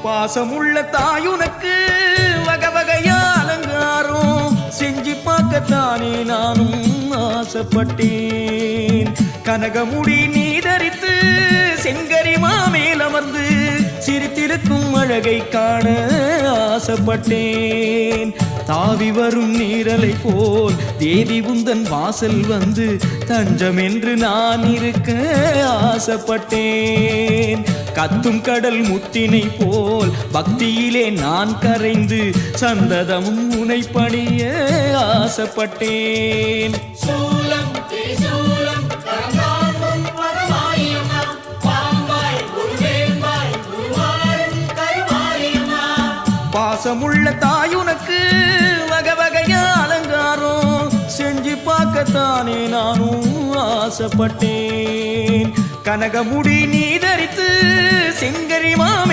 பாசமுள்ள தாயுனக்கு வகை வகையா அலங்காரம் செஞ்சு பார்க்கத்தானே நானும் ஆசைப்பட்டேன். கனகமுடி நீ தரித்து செங்கரி மாமேல் அமர்ந்து சிரித்திருக்கும் அழகை காண ஆசைப்பட்டேன். தாவி வரும் நீரலை போல் தேவி உந்தன் வாசல் வந்து தஞ்சம் என்று நான் இருக்க ஆசைப்பட்டேன். கத்தும் கடல் முத்தினை போல் பக்தியிலே நான் கரைந்து சந்ததமும் உனை பணிய ஆசைப்பட்டேன். பாசமுள்ள தாயுனக்கு வகை வகையா அலங்காரம் செஞ்சு பார்க்கத்தானே நானும் ஆசைப்பட்டேன். கனகமுடி நீ தரித்து செங்கரி மாமே